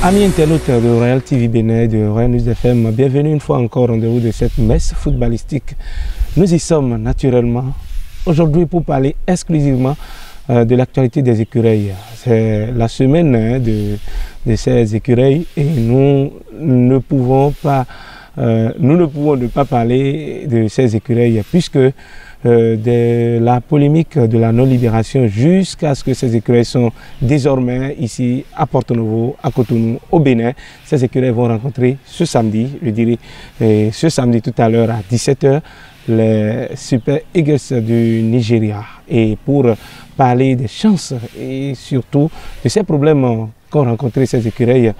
Amis internautes de Royal TV Bénin, de Royal News FM, bienvenue une fois encore au rendez-vous de cette messe footballistique. Nous y sommes naturellement aujourd'hui pour parler exclusivement de l'actualité des écureuils. C'est la semaine de ces écureuils et nous ne pouvons ne pas parler de ces écureuils puisque de la polémique de la non-libération jusqu'à ce que ces écureuils sont désormais ici à Porto-Novo, à Cotonou, au Bénin. Ces écureuils vont rencontrer ce samedi, je dirais ce samedi tout à l'heure à 17 h, les Super Eagles du Nigeria. Et pour parler des chances et surtout de ces problèmes qu'ont rencontré ces écureuils,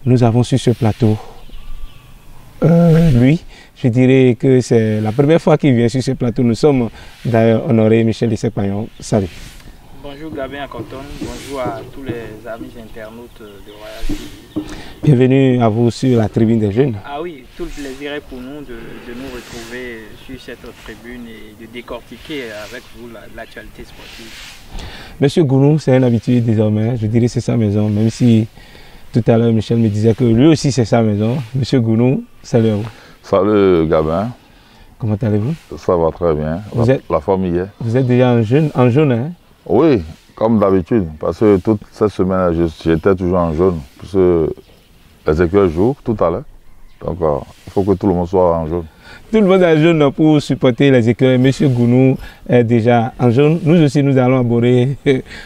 nous avons sur ce plateau lui. Je dirais que c'est la première fois qu'il vient sur ce plateau. Nous sommes d'ailleurs honorés, Michel Lisek-Payon. Salut. Bonjour Gabin à Coton, bonjour à tous les amis internautes de Royal TV. Bienvenue à vous sur la tribune des jeunes. Ah oui, tout le plaisir est pour nous de nous retrouver sur cette tribune et de décortiquer avec vous l'actualité sportive. Monsieur Gounou, c'est un habitué désormais. Je dirais que c'est sa maison, même si tout à l'heure Michel me disait que lui aussi c'est sa maison. Monsieur Gounou, salut à vous. Salut Gabin. Comment allez-vous? Ça va très bien. La famille est. Vous êtes déjà en jaune, hein? Oui, comme d'habitude. Parce que toute cette semaine, j'étais toujours en jaune. Parce que les écureuils jouent tout à l'heure. Donc il faut que tout le monde soit en jaune. Tout le monde est en jaune pour supporter les écureuils. Monsieur Gounou est déjà en jaune. Nous aussi, nous allons aborder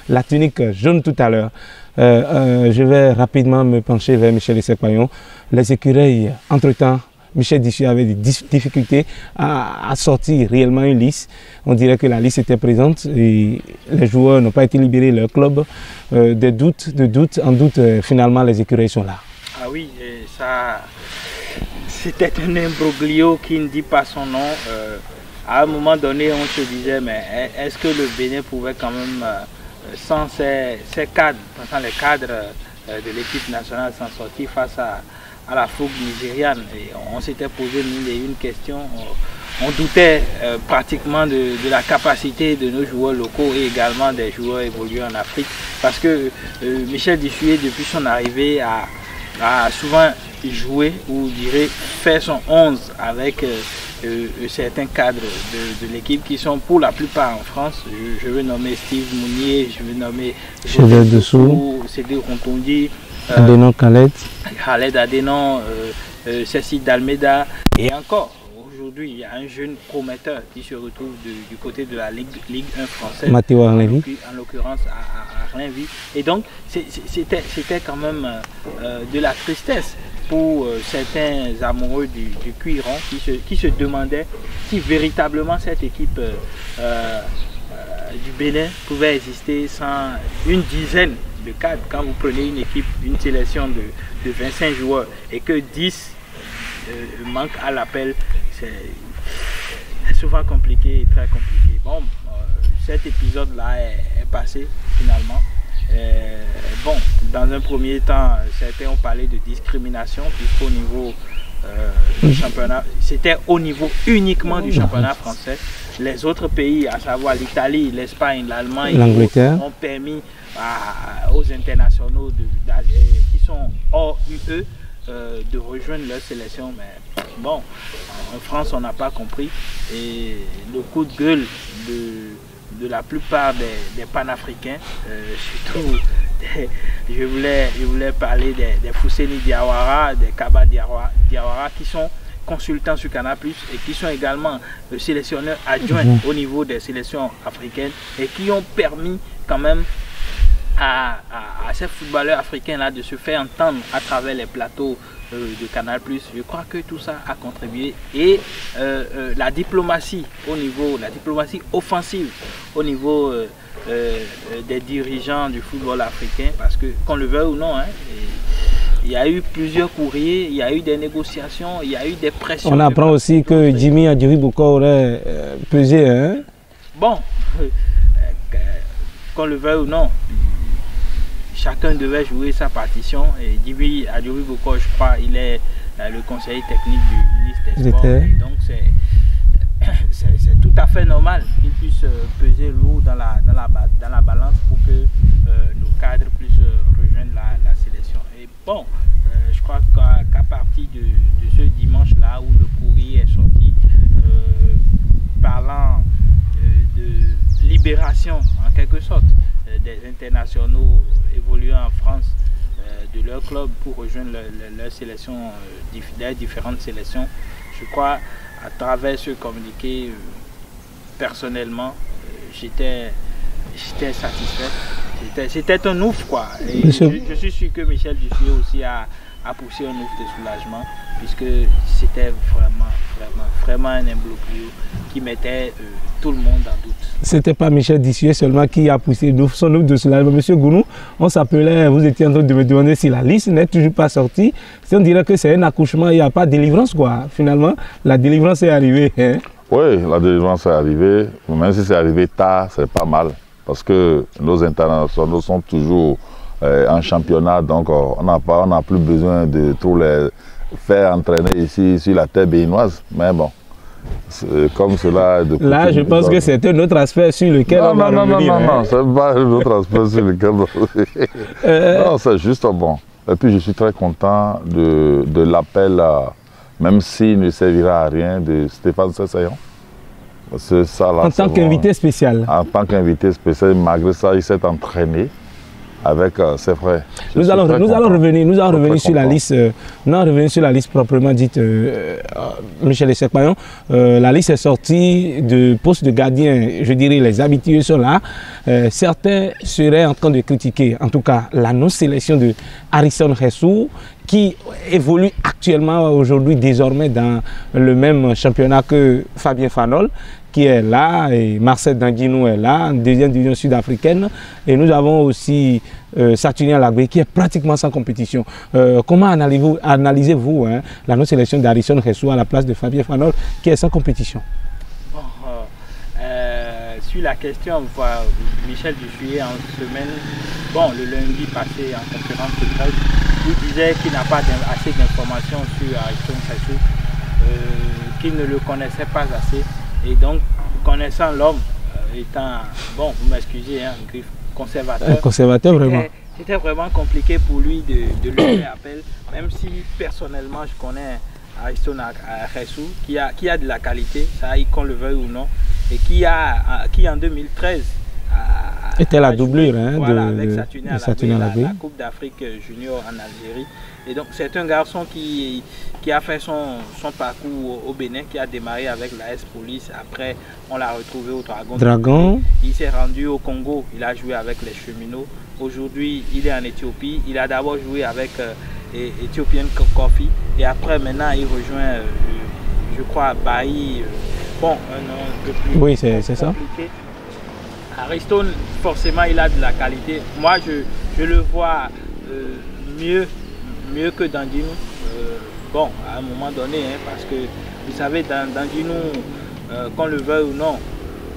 la tunique jaune tout à l'heure. Je vais rapidement me pencher vers Michel Lisek-Payon. Les écureuils, entre-temps, Michel Dissuy avait des difficultés à sortir réellement une liste. On dirait que la liste était présente et les joueurs n'ont pas été libérés de leur club. De doute en doute, finalement les écureuils sont là. Ah oui, ça, c'était un imbroglio qui ne dit pas son nom. À un moment donné, on se disait, mais est-ce que le Bénin pouvait quand même, sans ses cadres, sans les cadres de l'équipe nationale, s'en sortir face à la fougue nigériane? Et on s'était posé mille et une questions. On doutait pratiquement de la capacité de nos joueurs locaux et également des joueurs évolués en Afrique. Parce que Michel Dissuy, depuis son arrivée, a souvent joué, ou dirais fait son 11 avec certains cadres de l'équipe qui sont pour la plupart en France. Je veux nommer Steve Mounier, je veux nommer Chedel Dessous, Cédric Rontondi, Adénon Khaled Adénon, Cécile Dalmeda et encore. Aujourd'hui, il y a un jeune prometteur qui se retrouve du côté de la Ligue 1 française, Mathéo Arlenvi, en l'occurrence à Arlenvi. Et donc, c'était quand même de la tristesse pour certains amoureux du cuir rond qui se demandaient si véritablement cette équipe du Bénin pouvait exister sans une dizaine de cadres. Quand vous prenez une sélection de 25 joueurs et que 10 manquent à l'appel, c'est souvent compliqué, très compliqué. Bon, cet épisode-là est passé finalement. Bon, dans un premier temps, certains ont parlé de discrimination puisqu'au niveau du championnat, c'était au niveau uniquement du championnat français. Les autres pays, à savoir l'Italie, l'Espagne, l'Allemagne, l'Angleterre, ont permis aux internationaux qui sont hors UE de rejoindre leur sélection. Mais bon, en France, on n'a pas compris. Et le coup de gueule de la plupart des panafricains, surtout je voulais parler des Fousseni Diawara, des Kaba Diawara, qui sont consultants sur Canal+, et qui sont également sélectionneurs adjoints au niveau des sélections africaines et qui ont permis quand même à ces footballeurs africains-là de se faire entendre à travers les plateaux de Canal+. Je crois que tout ça a contribué. Et la diplomatie offensive au niveau des dirigeants du football africain, parce que qu'on le veuille ou non, hein, il y a eu plusieurs courriers, il y a eu des négociations, il y a eu des pressions. On apprend aussi que Jimmy Adjuri-Boko aurait pesé. Hein? Bon, qu'on le veuille ou non, chacun devait jouer sa partition. Et Jimmy Adjuri-Boko, je crois, il est le conseiller technique du ministre des Sports. Et donc c'est tout à fait normal qu'il puisse peser lourd dans la balance pour que nos cadres puissent rejoindre la sélection. Et bon, je crois qu'à partir de ce dimanche-là où le courrier est sorti, parlant de libération en quelque sorte des internationaux évoluant en France de leur club pour rejoindre leur sélection, les différentes sélections, je crois à travers ce communiqué, personnellement, j'étais satisfait. C'était un ouf quoi. Et je suis sûr que Michel Dussuyer aussi a poussé un ouf de soulagement, puisque c'était vraiment un imbroglio qui mettait tout le monde en doute. C'était pas Michel Dussuyer seulement qui a poussé son ouf de soulagement. Monsieur Gounou, on s'appelait, vous étiez en train de me demander si la liste n'est toujours pas sortie. Si on dirait que c'est un accouchement, il n'y a pas de délivrance quoi. Finalement, la délivrance est arrivée. Hein? Oui, la délivrance est arrivée. Même si c'est arrivé tard, c'est pas mal. Parce que nos internationaux sont toujours en championnat, donc on n'a plus besoin de tous les faire entraîner ici sur la terre béninoise. Mais bon, comme cela... Là, je pense que c'est un autre aspect sur lequel on va revenir. Non, c'est pas un autre aspect sur lequel on va revenir. Non, c'est juste bon. Et puis je suis très content de l'appel, même s'il ne servira à rien, de Stéphane Sessayon. En tant qu'invité spécial. En tant qu'invité spécial, malgré ça, il s'est entraîné avec ses frères. Nous allons revenir sur la liste. Nous allons revenir sur la liste proprement dite, Michel Essekpayon. La liste est sortie de poste de gardien. Je dirais les habitués sont là. Certains seraient en train de critiquer, en tout cas, la non-sélection de Harrison Hessou, qui évolue actuellement aujourd'hui désormais dans le même championnat que Fabien Fanol, qui est là, et Marcel Danguinou est là, en deuxième division sud-africaine. Et nous avons aussi Saturnin Lagbe qui est pratiquement sans compétition. Comment analysez-vous la non-sélection d'Harrison Hessou à la place de Fabien Fanol qui est sans compétition? Bon, sur la question, Michel Dussuyer en semaine, bon, le lundi passé en conférence de presse, il disait qu'il n'a pas assez d'informations sur Harrison Hessou, qu'il ne le connaissait pas assez. Et donc, connaissant l'homme, étant, bon, vous m'excusez, un griffe conservateur. Conservateur, vraiment. C'était vraiment compliqué pour lui de lui faire appel, même si personnellement je connais Harrison Hessou, qui a de la qualité, ça qu'on le veuille ou non, et qui en 2013 était la doublure avec Saturnin Lagbe, la Coupe d'Afrique junior en Algérie. Et donc c'est un garçon qui a fait son parcours au Bénin, qui a démarré avec la S-Police. Après, on l'a retrouvé au Dragon. Il s'est rendu au Congo, il a joué avec les Cheminots. Aujourd'hui, il est en Éthiopie. Il a d'abord joué avec Ethiopian Coffee. Et après, maintenant, il rejoint, je crois, Bailly. Bon, un nom un peu plus oui, c'est ça. Harrison, forcément, il a de la qualité. Moi, je le vois mieux que Danguinou. Bon, à un moment donné, parce que vous savez, Danguinou, qu'on le veuille ou non,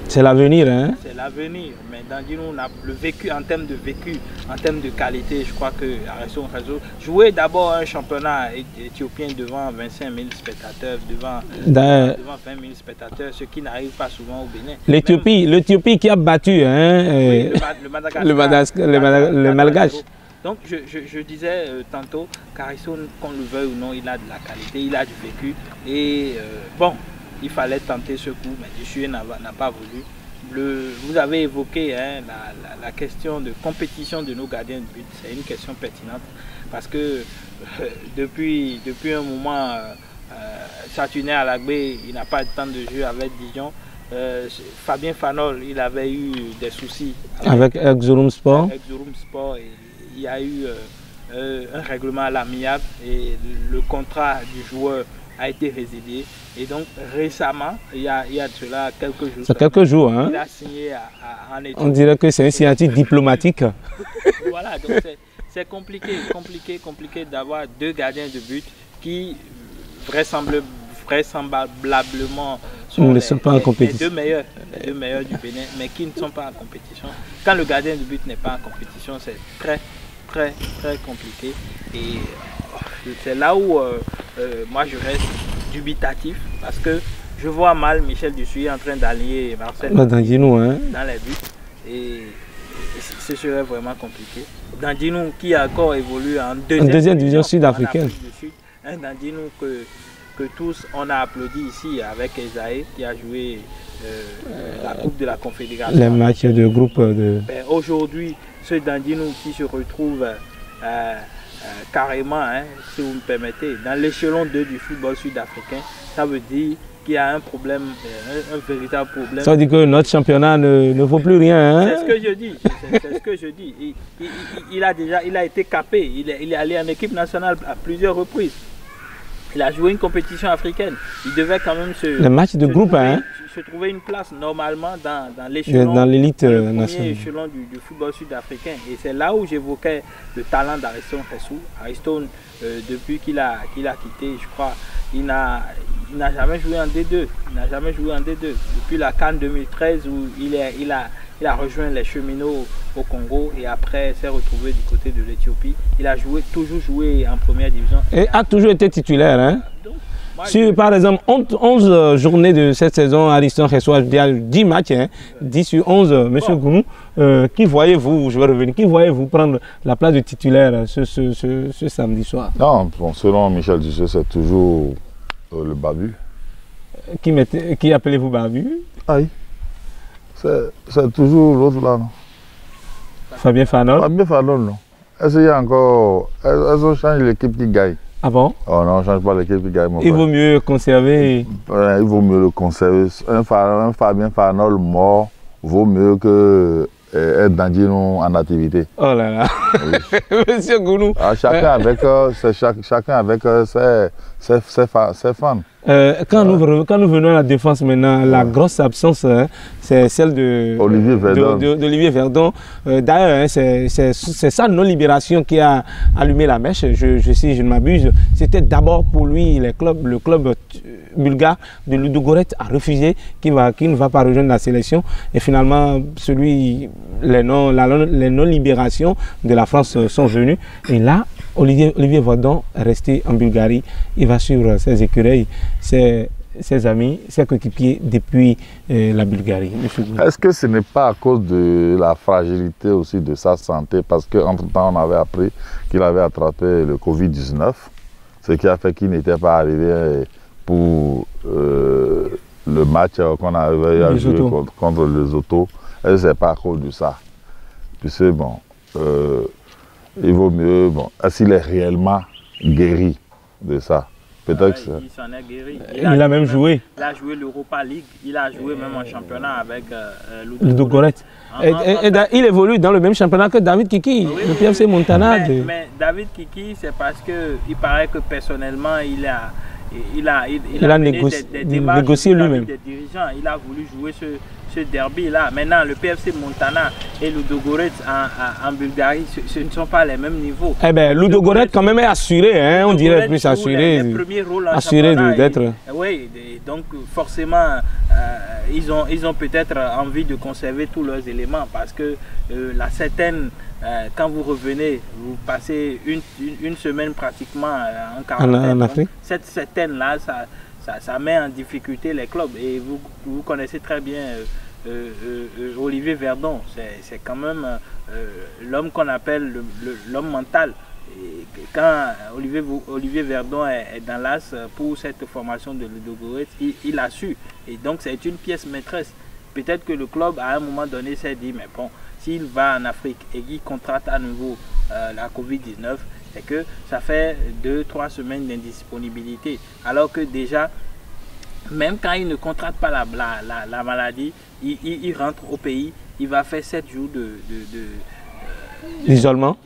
c'est l'avenir. C'est l'avenir, mais Danguinou, le vécu, en termes de vécu, en termes de qualité, je crois que Harrison Hessou jouer d'abord un championnat éthiopien devant 25 000 spectateurs, devant 20 000 spectateurs, ce qui n'arrive pas souvent au Bénin. L'Éthiopie qui a battu le Malgache. Donc je disais tantôt qu'Harrison, qu'on le veuille ou non, il a de la qualité, il a du vécu. Et bon, il fallait tenter ce coup, mais Dussuyer n'a pas voulu. Vous avez évoqué la question de compétition de nos gardiens de but. C'est une question pertinente parce que depuis un moment, Saturnin Lagbe, il n'a pas de temps de jeu avec Dijon. Fabien Fanol, il avait eu des soucis avec Erzurum Sport. Et il y a eu un règlement à l'amiable et le contrat du joueur a été résilié. Et donc récemment, il y a de cela quelques jours. C'est quelques jours, hein? Il a signé en Éthiopie. On dirait que c'est une signature diplomatique. Voilà, donc c'est compliqué d'avoir deux gardiens de but qui vraisemblablement sont ne sont pas en compétition. Les deux meilleurs du Bénin, mais qui ne sont pas en compétition. Quand le gardien de but n'est pas en compétition, c'est très compliqué. Et c'est là où moi je reste dubitatif parce que je vois mal Michel Dussuyer en train d'aligner Marcel Danguinou dans les buts. Et ce serait vraiment compliqué. Dandinou qui a encore évolué en deuxième division sud-africaine. Un Dandinou que tous on a applaudi ici avec Esaïe qui a joué la Coupe de la Confédération. Les matchs de groupe de... Aujourd'hui, ce Dandinou qui se retrouve carrément, si vous me permettez, dans l'échelon 2 du football sud-africain, ça veut dire qu'il y a un problème, un véritable problème. Ça veut dire que notre championnat ne vaut plus rien. Hein? C'est ce que je dis. C'est ce que je dis. Il a été capé. Il est allé en équipe nationale à plusieurs reprises. Il a joué une compétition africaine. Il devait quand même le match de groupe, se trouver une place normalement dans l'échelon, dans l'élite nationale, échelon du football sud-africain. Et c'est là où j'évoquais le talent d'Ariston Ressou. Ariston, depuis qu'il a quitté, je crois, il n'a jamais joué en D2. Il n'a jamais joué en D2. Depuis la CAN 2013 où il a rejoint les cheminots au Congo et après s'est retrouvé du côté de l'Éthiopie. Il a toujours joué en première division. Et a toujours été titulaire. Hein? Donc, par exemple, 11 journées de cette saison, Ariston reçoit 10 matchs, 10 sur 11. Monsieur Gounou, qui voyez-vous, je vais revenir, qui voyez-vous prendre la place de titulaire ce samedi soir? Non, selon Michel Dussault, c'est toujours le Babu. Qui appelez-vous Babu? Aïe. C'est toujours l'autre là, non? Fabien Fanol? Fabien Fanol, non. Est-ce qu'il y a encore... Est-ce qu'on change l'équipe qui gagne? Ah bon? Oh non, on ne change pas l'équipe qui gagne. Il vaut mieux conserver... Il vaut mieux le conserver. Un Fabien Fanol mort vaut mieux que être Dandinou en activité. Oh là là. Oui. Monsieur Gounou. Chacun avec ses fans. Quand nous venons à la défense maintenant, la grosse absence, c'est celle d'Olivier Verdon. D'ailleurs, c'est sa non-libération qui a allumé la mèche, si je ne m'abuse. C'était d'abord pour lui, le club bulgare de Ludogorets a refusé qu'il ne va pas rejoindre la sélection. Et finalement, les non-libérations de la France sont venues. Et là, Olivier Verdon est resté en Bulgarie. Il va suivre ses écureuils, ses amis, ses coéquipiers depuis la Bulgarie. Est-ce que ce n'est pas à cause de la fragilité aussi de sa santé? Parce qu'entre-temps, on avait appris qu'il avait attrapé le Covid-19, ce qui a fait qu'il n'était pas arrivé pour le match qu'on avait à jouer contre les Autos. Est-ce que ce n'est pas à cause de ça? Puisque bon... il vaut mieux, est-ce qu'il est réellement guéri de ça? Peut-être que il s'en est guéri. Il a même joué. Il a joué l'Europa League, il a joué même en championnat avec Ludogorets. Il évolue dans le même championnat que David Kiki, le PFC Montana. Mais David Kiki, c'est parce qu'il paraît que personnellement, il a négocié lui-même. Il a voulu jouer ce derby-là. Maintenant, le PFC Montana et Ludogorets en Bulgarie, ce ne sont pas les mêmes niveaux. Eh bien, Ludogorets quand même est assuré, hein, on dirait plus assuré. Assuré d'être. Oui, donc forcément, ils ont peut-être envie de conserver tous leurs éléments parce que la certaine, quand vous revenez, vous passez une semaine pratiquement en quarantaine. En Afrique. Cette certaine-là, ça met en difficulté les clubs. Et vous connaissez très bien Olivier Verdon. C'est quand même l'homme qu'on appelle l'homme mental. Et quand Olivier Verdon est dans l'AS pour cette formation de Ludogorets, il a su. Et donc c'est une pièce maîtresse. Peut-être que le club à un moment donné s'est dit, mais bon, s'il va en Afrique et qu'il contracte à nouveau la Covid-19, c'est que ça fait 2-3 semaines d'indisponibilité. Alors que déjà, même quand il ne contracte pas la maladie, il rentre au pays, il va faire 7 jours d'isolement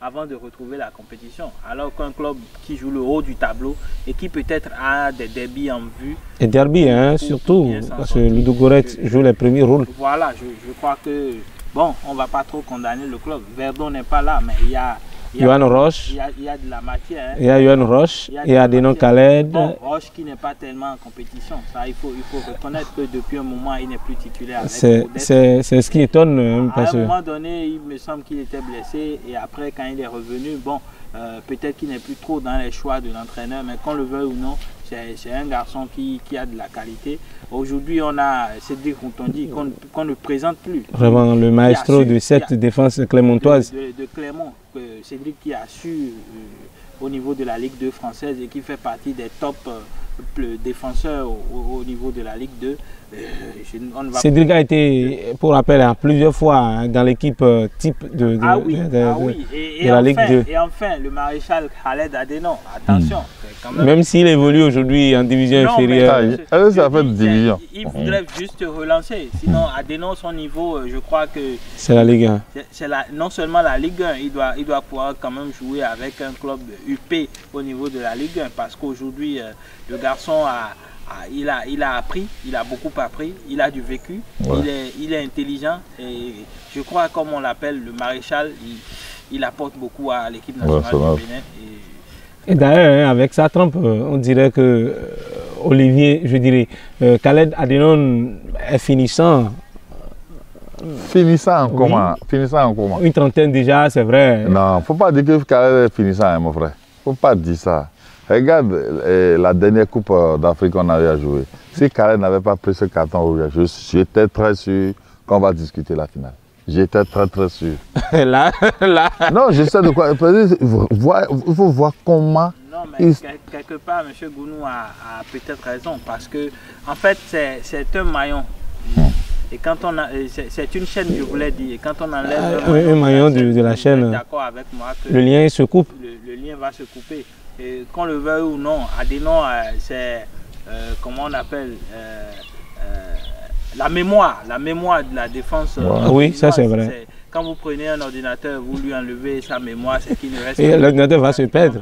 avant de retrouver la compétition. Alors qu'un club qui joue le haut du tableau et qui peut-être a des derbys en vue. Et derby, surtout, parce que Ludogorets joue les premiers rôles. Voilà, je crois que, bon, on ne va pas trop condamner le club. Verdon n'est pas là, mais il y a Yohan Roche. Il y a de la matière. Il y a Yohan Roche, il y a Denon Khaled. Bon, Roche qui n'est pas tellement en compétition. Ça, il faut reconnaître que depuis un moment, il n'est plus titulaire. C'est ce qui étonne. À un moment donné, il me semble qu'il était blessé. Et après, quand il est revenu, bon, peut-être qu'il n'est plus trop dans les choix de l'entraîneur. Mais qu'on le veuille ou non, c'est un garçon qui a de la qualité. Aujourd'hui, on a Cédric Rontondi qu'on ne présente plus. Vraiment, le maestro de cette défense clermontoise. De Clermont, Cédric qui a su au niveau de la Ligue 2 française et qui fait partie des top défenseurs au niveau de la Ligue 2. Cédric a été, pour rappel, plusieurs fois dans l'équipe type de la Ligue 2. Et enfin, le maréchal Khaled Adenon, attention. Même s'il évolue aujourd'hui en division inférieure. Ça fait division. Il voudrait juste relancer. Sinon, Adenon, son niveau, je crois que... C'est la Ligue 1. Non seulement la Ligue 1, il doit pouvoir quand même jouer avec un club UP au niveau de la Ligue 1. Parce qu'aujourd'hui, le garçon il a appris, il a beaucoup appris, il a du vécu, il est intelligent et je crois, comme on l'appelle, le maréchal, il apporte beaucoup à l'équipe nationale du Bénin. Et d'ailleurs, avec sa trempe, on dirait que Olivier, je dirais, Khaled Adenon est finissant. Finissant comment? Finissant en comment? Une trentaine déjà, c'est vrai. Non, faut pas dire que Khaled est finissant, hein, mon frère. Faut pas dire ça. Regarde la dernière Coupe d'Afrique qu'on avait à jouer. Si Khaled n'avait pas pris ce carton rouge, j'étais très sûr qu'on va discuter la finale. J'étais très sûr. là. Non, je sais de quoi. Il faut voir comment. Non, mais quelque part, M. Gounou a peut-être raison. Parce que, en fait, c'est un maillon. Et quand on a. C'est une chaîne, je voulais dire. Et quand on enlève un maillon de la chaîne, d'accord avec moi que le lien se coupe. Le lien va se couper. Et qu'on le veuille ou non, Adenon, c'est, comment on appelle, la mémoire de la défense. Oui, ça c'est vrai. Quand vous prenez un ordinateur, vous lui enlevez sa mémoire, c'est qu'il ne reste et l'ordinateur va se perdre.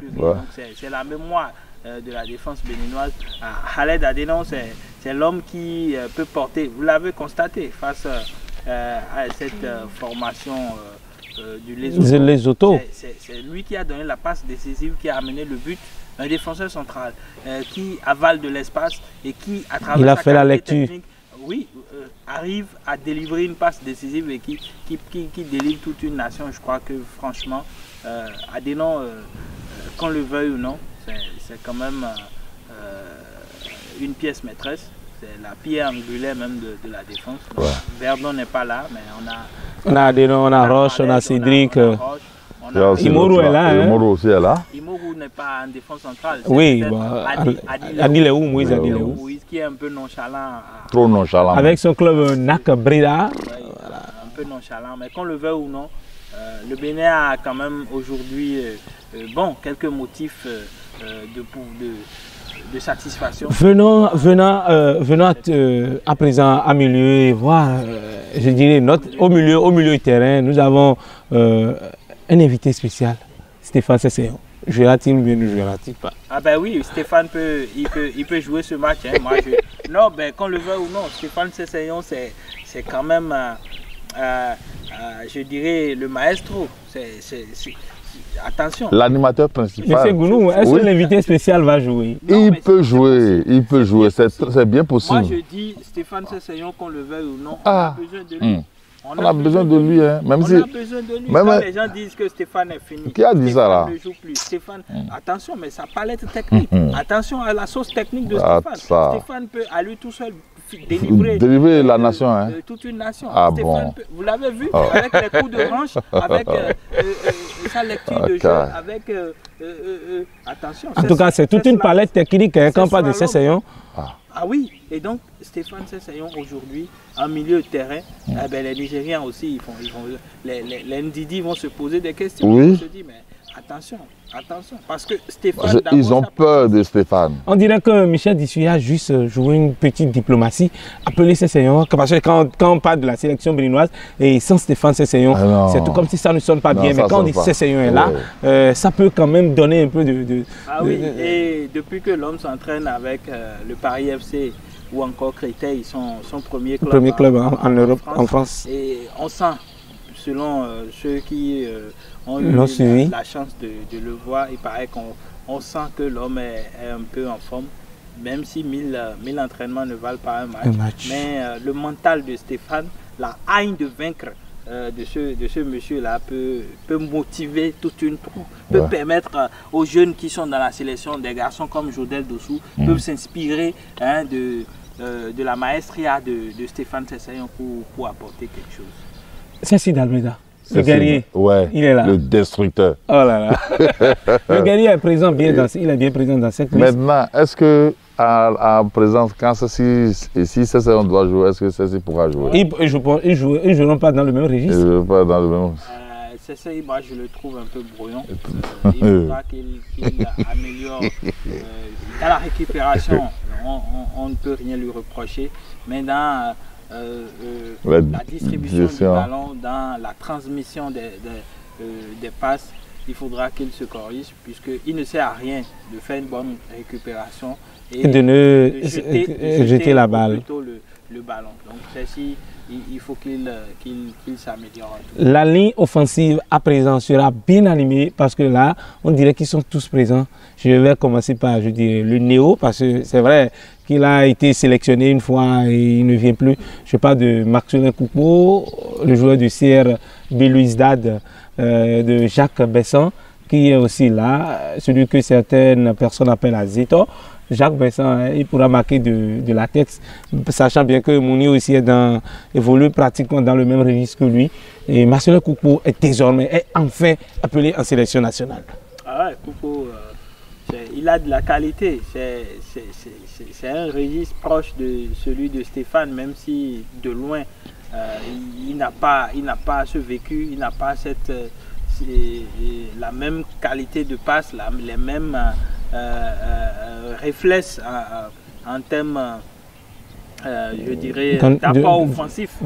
C'est la mémoire de la défense béninoise. Khaled Adenon, c'est l'homme qui peut porter, vous l'avez constaté, face à cette formation du Lesotho. C'est lui qui a donné la passe décisive, qui a amené le but. Un défenseur central qui avale de l'espace et qui, à travers sa qualité technique, arrive à délivrer une passe décisive et qui délivre toute une nation. Je crois que franchement, Adenon, qu'on le veuille ou non, c'est quand même une pièce maîtresse. C'est la pierre angulaire même de la défense. Verdon n'est pas là, mais on a Adenon, on a Roche, on a Cédric. Imoru est là. Imoru aussi est là. Imoru n'est pas en défense centrale. Oui, Adileou, Moïse Adileou. Moïse qui est un peu nonchalant. Trop nonchalant. Avec son club NAC Breda. Un peu nonchalant, mais qu'on le veuille ou non, le Bénin a quand même aujourd'hui quelques motifs de satisfaction. Venons à présent à milieu et voir, je dirais, au milieu du terrain, nous avons un invité spécial, Stéphane Sesseyon. Jouera-t-il ou bien ne jouera-t-il pas? Ah ben oui, Stéphane il peut jouer ce match. Hein. Non, ben qu'on le veut ou non, Stéphane Sesseyon, c'est quand même, je dirais, le maestro. Attention. L'animateur principal. Monsieur Gounou, est-ce que l'invité spécial va jouer? Il peut jouer, c'est bien possible. Moi je dis, Stéphane Sesseyon, qu'on le veuille ou non, on a besoin de lui. On a besoin de lui, hein. Même si. On a besoin de lui. Quand les gens disent que Stéphane est fini. Qui a dit ça là? Ne joue plus. Stéphane, attention, mais sa palette technique. Attention à la sauce technique de Stéphane. Stéphane peut à lui tout seul délivrer la nation, hein. Toute une nation. Stéphane peut, vous l'avez vu avec les coups de hanche, avec sa lecture de jeu, avec attention. En tout cas, c'est toute une palette technique quand on parle de Sesseyon. Ah oui, et donc Stéphane Sesseyon aujourd'hui, en milieu de terrain, les Nigériens aussi, les Ndidi vont se poser des questions. Oui. On se dit, mais attention, parce que Stéphane... Ils ont peur de Stéphane. On dirait que Michel Dissuy a juste joué une petite diplomatie, appelé Sesseyon, parce que quand on parle de la sélection béninoise, et sans Stéphane Sesseyon, c'est tout comme si ça ne sonne pas bien, mais quand on dit Sesseyon est là, ça peut quand même donner un peu de... oui, et depuis que l'homme s'entraîne avec le Paris FC ou encore Créteil, son premier club, en Europe, en France. Et on sent, selon ceux qui ont eu la chance de le voir, il paraît qu'on sent que l'homme est un peu en forme, même si 1000 entraînements ne valent pas un match. Mais le mental de Stéphane, la haine de vaincre, de ce monsieur-là peut motiver toute une troupe, peut permettre aux jeunes qui sont dans la sélection, des garçons comme Jodel Dossou, peuvent s'inspirer hein, de la maestria de Stéphane Sessayon pour apporter quelque chose. C'est Sid Almeida, le guerrier. Ouais, il est là. Le destructeur. Oh là là. Le guerrier est présent il est bien présent dans cette liste. Maintenant, est-ce que à présent, quand si Sessayon doit jouer, est-ce que Sessayon pourra jouer? Ils ne joueront pas dans le même registre. Ils ne joueront pas dans le même. Sessayon, moi je le trouve un peu brouillon. Il faudra qu'il améliore. Dans la récupération, on ne peut rien lui reprocher. Mais dans la distribution du ballon, dans la transmission des passes, il faudra qu'il se corrige, puisqu'il ne sert à rien de faire une bonne récupération et de jeter la balle. Plutôt le ballon. Donc ceci, il faut qu'il s'améliore. La ligne offensive à présent sera bien animée parce que là, on dirait qu'ils sont tous présents. Je vais commencer par, je dirais, le Néo, parce que c'est vrai qu'il a été sélectionné une fois et il ne vient plus. Je parle de Maxwell Coupeau, le joueur du CR Belouizdad, de Jacques Besson, qui est aussi là, celui que certaines personnes appellent Azito. Jacques Besson, il pourra marquer de la tête, sachant bien que Mounier aussi évolue pratiquement dans le même registre que lui. Et Marcel Coupeau est désormais enfin appelé en sélection nationale. Ah ouais, Coupeau, il a de la qualité. C'est un registre proche de celui de Stéphane, même si de loin, il n'a pas ce vécu, il n'a pas la même qualité de passe, les mêmes réflexes en termes, je dirais, d'apport offensif.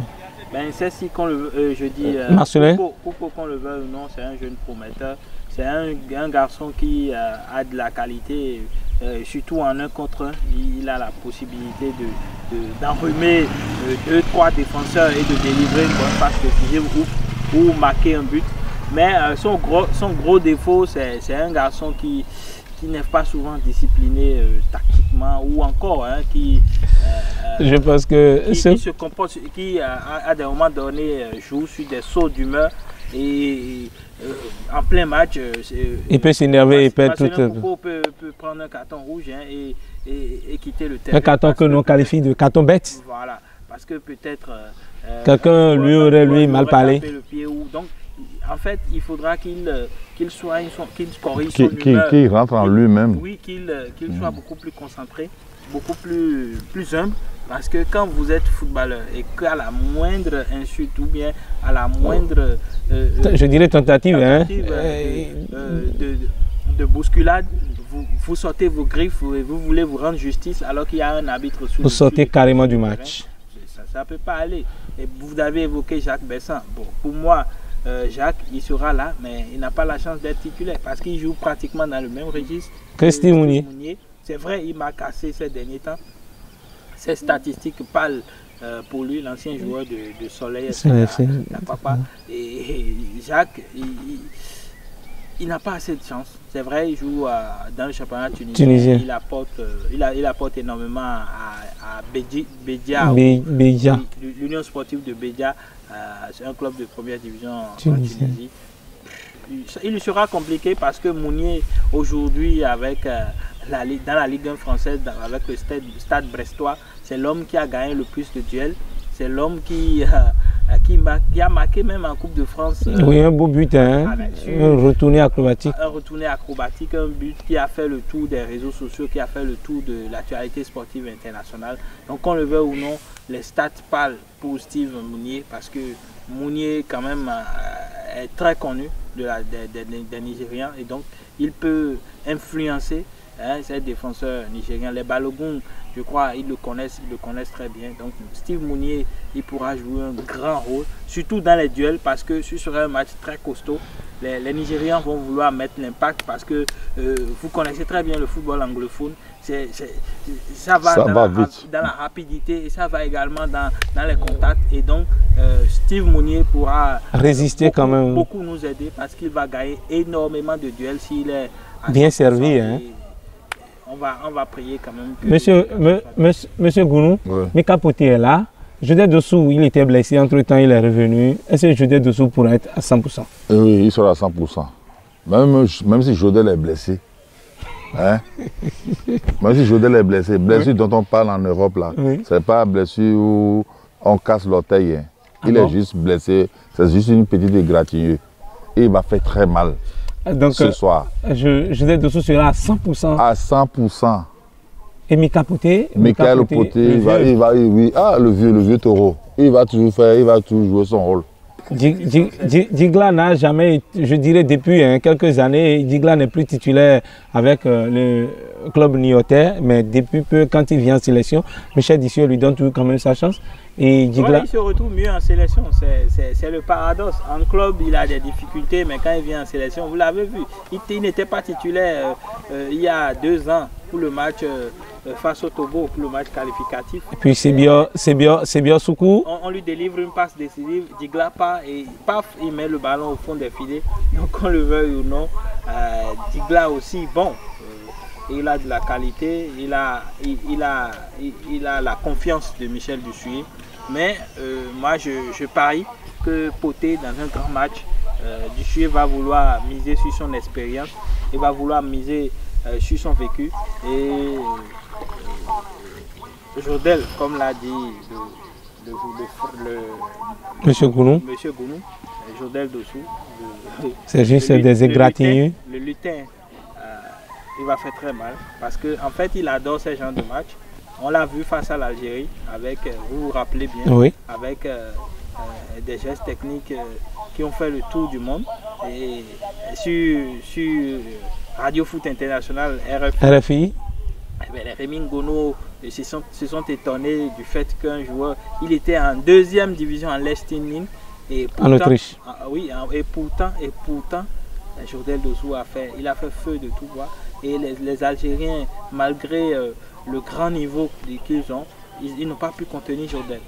Ben, c'est si qu'on le je dis, Coupeau, qu'on le veuille ou non, c'est un jeune prometteur. C'est un garçon qui a de la qualité, surtout en 1 contre 1. Il a la possibilité d'enrhumer 2-3 défenseurs et de délivrer une bonne passe décisive ou marquer un but. Mais son gros défaut, c'est un garçon qui n'est pas souvent discipliné tactiquement, ou encore je pense que qui se comporte, qui à des moments donnés joue sur des sauts d'humeur et en plein match il peut s'énerver et perdre tout. Peut prendre un carton rouge hein, et quitter le terrain. Un carton que l'on qualifie de carton bête. Voilà, parce que peut-être quelqu'un lui aurait mal parlé. Donc en fait, il faudra qu'il corrige son humeur. Qu'il rentre en lui-même. Oui, qu'il soit beaucoup plus concentré, beaucoup plus humble. Parce que quand vous êtes footballeur et qu'à la moindre insulte ou bien à la moindre je dirais tentative de bousculade, vous sortez vos griffes et vous voulez vous rendre justice alors qu'il y a un arbitre sous. Vous sortez carrément du match. Ça ne peut pas aller. Et vous avez évoqué Jacques Besson. Bon, pour moi, Jacques, il sera là, mais il n'a pas la chance d'être titulaire parce qu'il joue pratiquement dans le même registre que Steve Mounier. C'est vrai, il m'a cassé ces derniers temps. Ces statistiques parlent pour lui, l'ancien joueur de Soleil, papa. Et Jacques, il n'a pas assez de chance. C'est vrai, il joue dans le championnat tunisien. Il apporte énormément à Bédia, l'Union sportive de Bédia. C'est un club de première division en Tunisie. Il lui sera compliqué parce que Mounier, aujourd'hui, dans la Ligue 1 française, avec le stade brestois, c'est l'homme qui a gagné le plus de duels. C'est l'homme qui a marqué même en Coupe de France. Oui, un beau but, un retourné acrobatique. Un retourné acrobatique, un but qui a fait le tour des réseaux sociaux, qui a fait le tour de l'actualité sportive internationale. Donc, qu'on le veut ou non, les stats parlent pour Steve Mounier parce que Mounier, quand même, est très connu des Nigériens et donc il peut influencer ces défenseurs nigériens. Les Balogun, je crois, ils le connaissent très bien. Donc Steve Mounier, il pourra jouer un grand rôle, surtout dans les duels parce que ce sera un match très costaud. Les Nigériens vont vouloir mettre l'impact parce que vous connaissez très bien le football anglophone. Ça va vite dans la rapidité et ça va également dans les contacts. Et donc, Steve Mounier pourra résister quand même. Beaucoup nous aider parce qu'il va gagner énormément de duels s'il est bien servi. On va prier quand même. Monsieur Gounou, Mika Poté est là. Jodel Dossou, il était blessé, entre-temps il est revenu. Est-ce que Jodel Dossou pourrait être à 100%? Oui, il sera à 100%. Même si Jodel est blessé, hein? Même si Jodel est blessé, blessure dont on parle en Europe, là, c'est pas blessure où on casse l'orteil. Hein. Il est juste blessé, c'est juste une petite égratignure. Il va faire très mal ce soir. Jodel Dossou sera à 100%. À 100%. Et Mika Poté? Michael Poté, le vieux taureau. Il va toujours jouer son rôle. Djigla n'a jamais, je dirais depuis quelques années, Djigla n'est plus titulaire avec le club niortais, mais depuis peu, quand il vient en sélection, Michel Dissier lui donne toujours quand même sa chance. Et Djigla... il se retrouve mieux en sélection, c'est le paradoxe. En club, il a des difficultés, mais quand il vient en sélection, vous l'avez vu, il n'était pas titulaire il y a 2 ans pour le match face au Togo, pour le match qualificatif. Et puis c'est bien Soukou. On lui délivre une passe décisive, Djigla part et paf, il met le ballon au fond des filets. Donc on le veuille ou non, Djigla aussi, bon, il a de la qualité, il a la confiance de Michel Dissier. Mais moi je parie que Poté dans un grand match, Dissier va vouloir miser sur son expérience, il va vouloir miser sur son vécu et Jodel, comme l'a dit Monsieur Gounou, Jodel Dossou, c'est juste des égratignures. Le lutin, il va faire très mal parce qu'en fait il adore ces genres de matchs. On l'a vu face à l'Algérie avec, vous vous rappelez bien, avec des gestes techniques qui ont fait le tour du monde. Et sur Radio Foot International, RFI, les Rémi Ngono se sont étonnés du fait qu'un joueur, il était en 2e division en Lestinin. En Autriche. Oui, et pourtant, Jodel Dossou a fait feu de tout bois. Et les Algériens, malgré le grand niveau qu'ils ont, ils n'ont pas pu contenir Jodel.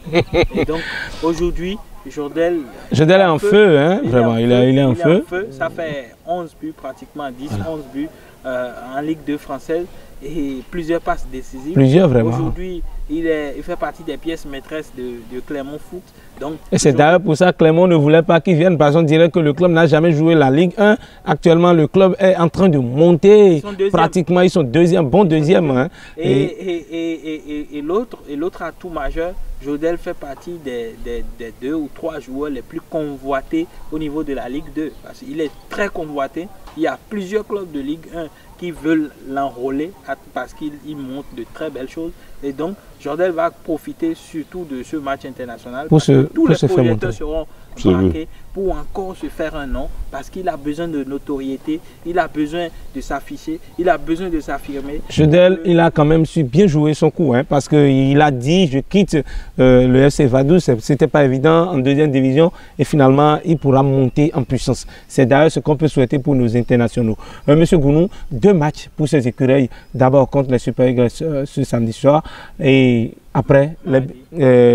Et donc aujourd'hui, Jodel est en feu, hein, vraiment, il est en feu. Ça fait 11 buts pratiquement, 11 buts en Ligue 2 française et plusieurs passes décisives. Vraiment. Aujourd'hui, il fait partie des pièces maîtresses de Clermont Foot. Donc, et c'est d'ailleurs pour ça que Clermont ne voulait pas qu'il vienne, parce qu'on dirait que le club n'a jamais joué la Ligue 1. Actuellement, le club est en train de monter. Pratiquement, ils sont bon deuxième. Hein. Et l'autre atout majeur, Jodel fait partie des 2 ou 3 joueurs les plus convoités au niveau de la Ligue 2. Parce qu'il est très convoité. Il y a plusieurs clubs de Ligue 1 qui veulent l'enrôler parce qu'il montre de très belles choses. Et donc, Jodel va profiter surtout de ce match international. Tous les projecteurs seront braqués pour encore se faire un nom parce qu'il a besoin de notoriété, il a besoin de s'afficher, il a besoin de s'affirmer. Jodel, il a quand même su bien jouer son coup, hein, parce qu'il a dit je quitte le FC Vaduz, c'était pas évident en 2e division et finalement il pourra monter en puissance. C'est d'ailleurs ce qu'on peut souhaiter pour nos internationaux. Monsieur Gounou, 2 matchs pour ces écureuils, d'abord contre les Super Eagles ce samedi soir et après,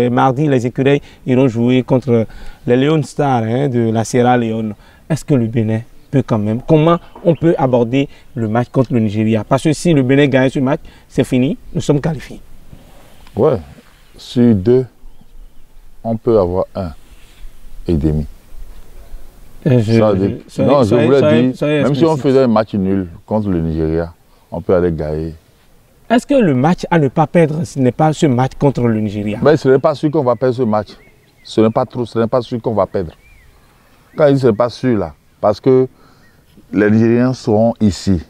mardi, les écureuils iront jouer contre les Leon Stars de la Sierra Leone. Est-ce que le Bénin peut quand même... Comment on peut aborder le match contre le Nigeria? Parce que si le Bénin gagne ce match, c'est fini, nous sommes qualifiés. Ouais, sur 2, on peut avoir 1,5. Je voulais dire, même si on faisait un match nul contre le Nigeria, on peut aller gagner. Est-ce que le match à ne pas perdre, ce n'est pas ce match contre le Nigeria? Mais ce n'est pas sûr qu'on va perdre ce match. Ce n'est pas sûr qu'on va perdre. Quand il ne pas sûr là, parce que les Nigériens seront ici.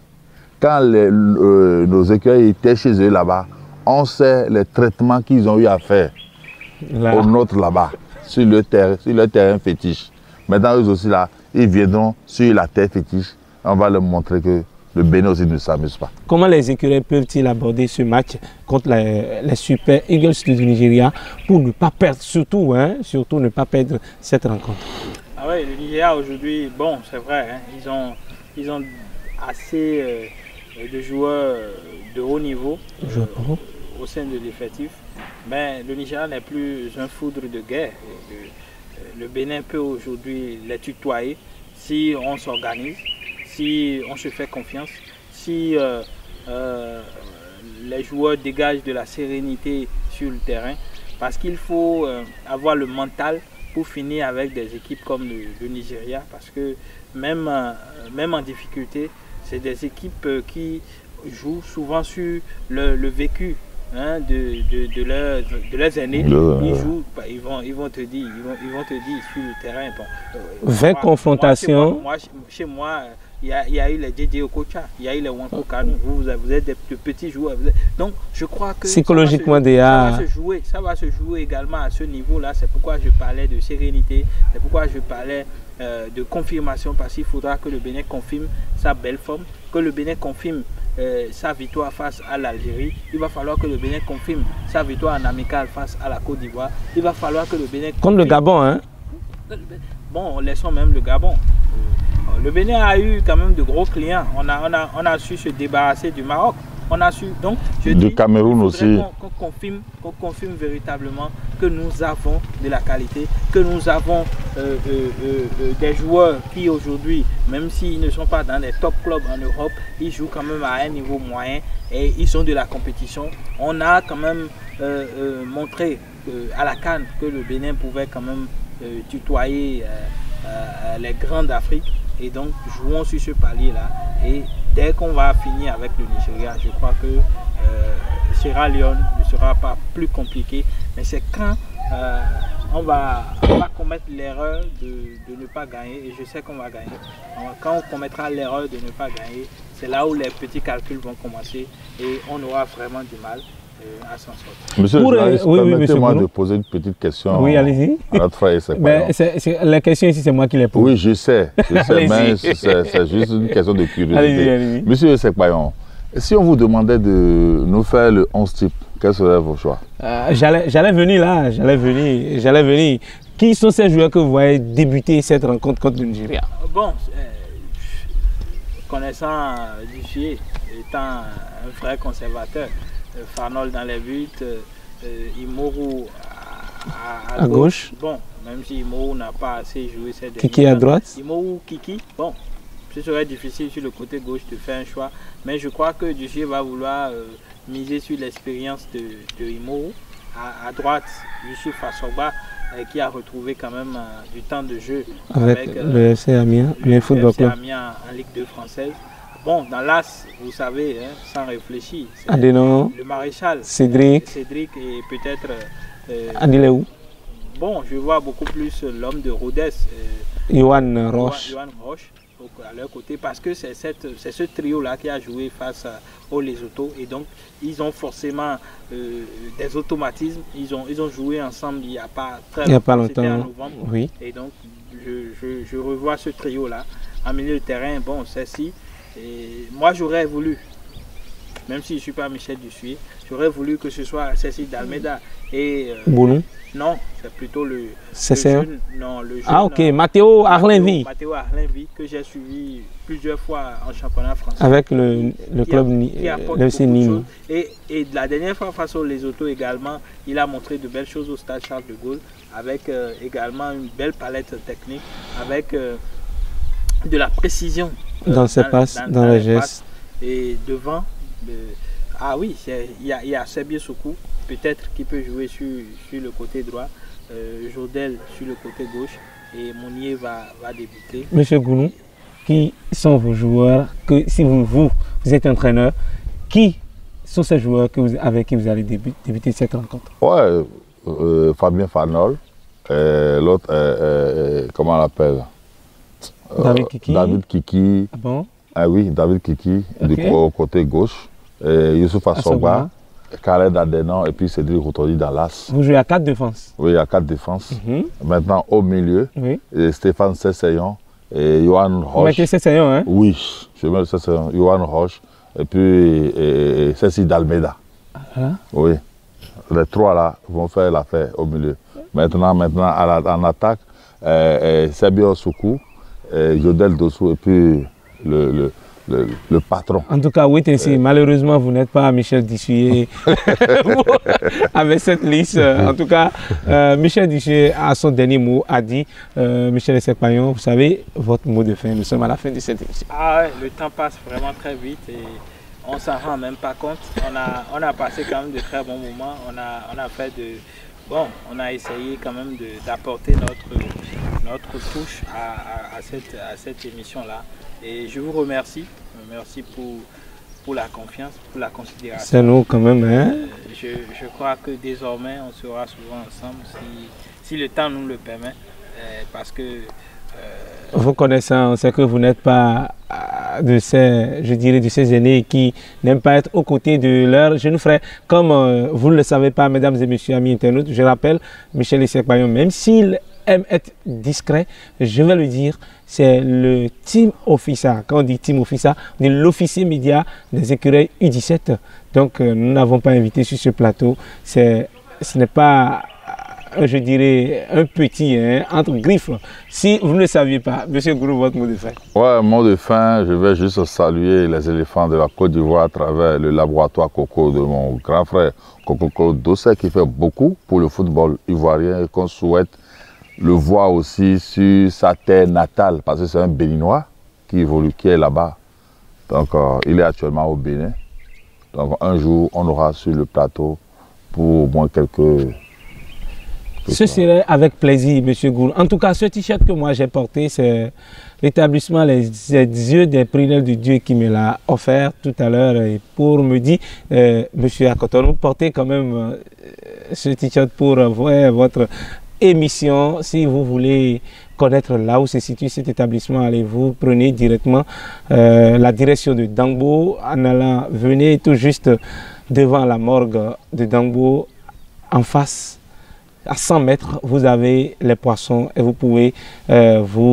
Quand nos écueils étaient chez eux là-bas, on sait les traitements qu'ils ont eu à faire aux nôtres là-bas, sur le terrain fétiche. Maintenant, eux aussi là, ils viendront sur la terre fétiche. On va leur montrer que le Bénin aussi ne s'amuse pas. Comment les écuries peuvent-ils aborder ce match contre les Super Eagles du Nigeria pour ne pas perdre, surtout ne pas perdre cette rencontre? Ah oui, le Nigeria aujourd'hui, bon, c'est vrai, hein, ils ont assez de joueurs de haut niveau au sein de l'effectif. Mais le Nigeria n'est plus un foudre de guerre. Le Bénin peut aujourd'hui les tutoyer si on s'organise, si on se fait confiance, si les joueurs dégagent de la sérénité sur le terrain. parce qu'il faut avoir le mental pour finir avec des équipes comme le Nigeria, parce que même en difficulté, c'est des équipes qui jouent souvent sur le vécu de leurs aînés. Ils jouent, ils vont te dire sur le terrain. Bon, 20 confrontations. Chez moi, il y a eu les JJ Okocha, il y a eu les Wanko Kanu. Vous êtes de petits joueurs. Donc, je crois que psychologiquement, ça va se jouer également à ce niveau-là. C'est pourquoi je parlais de sérénité. C'est pourquoi je parlais de confirmation, parce qu'il faudra que le Bénin confirme sa belle forme, que le Bénin confirme sa victoire face à l'Algérie. Il va falloir que le Bénin confirme sa victoire en amical face à la Côte d'Ivoire. Il va falloir que le Bénin confirme... Contre le Gabon, hein? Bon, laissons même le Gabon. Le Bénin a eu quand même de gros clients. On a su se débarrasser du Maroc. On a su, donc, du Cameroun aussi. Qu'on confirme véritablement que nous avons de la qualité, que nous avons des joueurs qui aujourd'hui, même s'ils ne sont pas dans les top clubs en Europe, ils jouent quand même à un niveau moyen et ils sont de la compétition. On a quand même montré à la CAN que le Bénin pouvait quand même tutoyer les grands d'Afrique, et donc jouons sur ce palier-là. Et dès qu'on va finir avec le Nigeria, je crois que Sierra Leone ne sera pas plus compliqué, mais c'est quand on va commettre l'erreur de ne pas gagner, et je sais qu'on va gagner. Quand on commettra l'erreur de ne pas gagner, c'est là où les petits calculs vont commencer et on aura vraiment du mal à s'en sortir. Monsieur le journaliste, permettez-moi de poser une petite question à notre frère Essekpayon. La question ici, c'est moi qui l'ai posée. Oui, je sais mais c'est juste une question de curiosité. Allez-y. Monsieur Essekpayon, si on vous demandait de nous faire le 11 type, quels seraient vos choix? J'allais venir. Qui sont ces joueurs que vous voyez débuter cette rencontre contre le Nigeria? Bon, connaissant Duffier, étant un frère conservateur, Farnol dans les buts, Imoru à gauche. Bon, même si Imoru n'a pas assez joué cette dernière. Kiki à droite. Imoru, Kiki, bon, ce serait difficile sur le côté gauche de faire un choix. Mais je crois que Duffier va vouloir miser sur l'expérience de Imoru. À droite, Youssouf Asogba, qui a retrouvé quand même du temps de jeu avec le FC Amiens, le Football Club en Ligue 2 française. Bon, dans l'As, vous savez, sans réfléchir, Adeno, le Maréchal, Cédric et peut-être... Adileou. Bon, je vois beaucoup plus l'homme de Rodez, Yohan Roche, à leur côté, parce que c'est ce trio-là qui a joué face au Lesotho, et donc ils ont forcément des automatismes. Ils ont joué ensemble il n'y a pas longtemps, en novembre, oui. Et donc je revois ce trio-là en milieu de terrain. Bon, celle-ci, moi j'aurais voulu, même si je ne suis pas Michel Dussuyer, j'aurais voulu que ce soit Cécile d'Almeida et Boulon. Non, c'est plutôt le jeune. Non, le jeune. Ah ok, Matteo Arlenvi. Matteo Arlenvi, que j'ai suivi plusieurs fois en championnat français. Avec le club Nîmes. Et la dernière fois face au Lesotho également, il a montré de belles choses au stade Charles de Gaulle, avec également une belle palette technique, avec de la précision dans ses passes, dans les gestes. Et devant, ah oui, il y a Sebier Soukou, peut-être qui peut jouer sur le côté droit, Jodel sur le côté gauche, et Mounier va débuter. Monsieur Gounou, qui sont vos joueurs, que si vous êtes entraîneur, qui sont ces joueurs avec qui vous allez débuter cette rencontre? Ouais, Fabien Farnol, l'autre, comment on l'appelle? David Kiki. Ah bon? Ah oui, David Kiki, du côté gauche. Youssouf Asogba, Khaled Adenon et puis Cédric Routondi dans l'As. Vous jouez à 4 défenses? Oui, à 4 défenses. Maintenant au milieu, Stéphane Sessayon et Yohan Roche. Vous mettez Sessayon, hein? Oui, je mets Sessayon, Yohan Roche et puis Cécile d'Almeida. Oui, les trois là vont faire l'affaire au milieu. Maintenant en attaque, Sebio Soukou, Jodel Dossou et puis le patron. En tout cas, oui, malheureusement, vous n'êtes pas Michel Dussuyer avec cette liste. En tout cas, Michel Dussuyer, à son dernier mot, a dit, Michel Essekpayon, vous savez, votre mot de fin, nous sommes à la fin de cette émission. Ah ouais, le temps passe vraiment très vite et on ne s'en rend même pas compte. On a passé quand même de très bons moments. On a fait bon, on a essayé quand même d'apporter notre touche à cette émission-là. Et je vous remercie. Merci pour la confiance, pour la considération. C'est nous quand même. Hein? Je crois que désormais, on sera souvent ensemble si le temps nous le permet. Parce que... vous connaissant, on sait que vous n'êtes pas de ces, je dirais, de ces aînés qui n'aiment pas être aux côtés de leurs jeunes frères. Comme vous ne le savez pas, mesdames et messieurs, amis internautes, je rappelle, Michel Issekbayon, même s'il aime être discret, je vais le dire, c'est le team officer. Quand on dit team officer, on dit l'officier média des écureuils U17. Donc, nous n'avons pas invité sur ce plateau. Ce n'est pas... je dirais, un petit, hein, entre griffes. Si vous ne le saviez pas, M. Gourou, votre mot de fin. Ouais, mot de fin, je vais juste saluer les éléphants de la Côte d'Ivoire à travers le laboratoire Coco de mon grand frère Coco Dossé qui fait beaucoup pour le football ivoirien et qu'on souhaite le voir aussi sur sa terre natale parce que c'est un Béninois qui évolue, qui est là-bas. Donc, il est actuellement au Bénin. Donc, un jour, on aura sur le plateau pour au moins quelques... Ce serait avec plaisir, M. Gourou. En tout cas, ce t-shirt que moi j'ai porté, c'est l'établissement Les Yeux des Prunelles de Dieu qui me l'a offert tout à l'heure. Et pour me dire, M. Akoton, vous portez quand même ce t-shirt pour votre émission. Si vous voulez connaître là où se situe cet établissement, allez-vous, prenez directement la direction de Dangbo. En allant, venez tout juste devant la morgue de Dangbo, en face. À 100 mètres, vous avez les poissons et vous pouvez, avec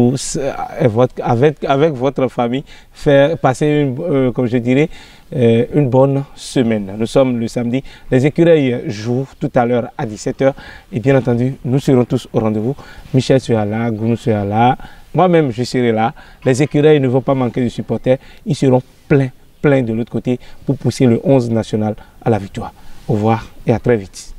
votre famille, faire passer, comme je dirais, une bonne semaine. Nous sommes le samedi. Les écureuils jouent tout à l'heure à 17 h. Et bien entendu, nous serons tous au rendez-vous. Michel sera là, Gounou sera là. Moi-même, je serai là. Les écureuils ne vont pas manquer de supporters. Ils seront pleins de l'autre côté pour pousser le 11 national à la victoire. Au revoir et à très vite.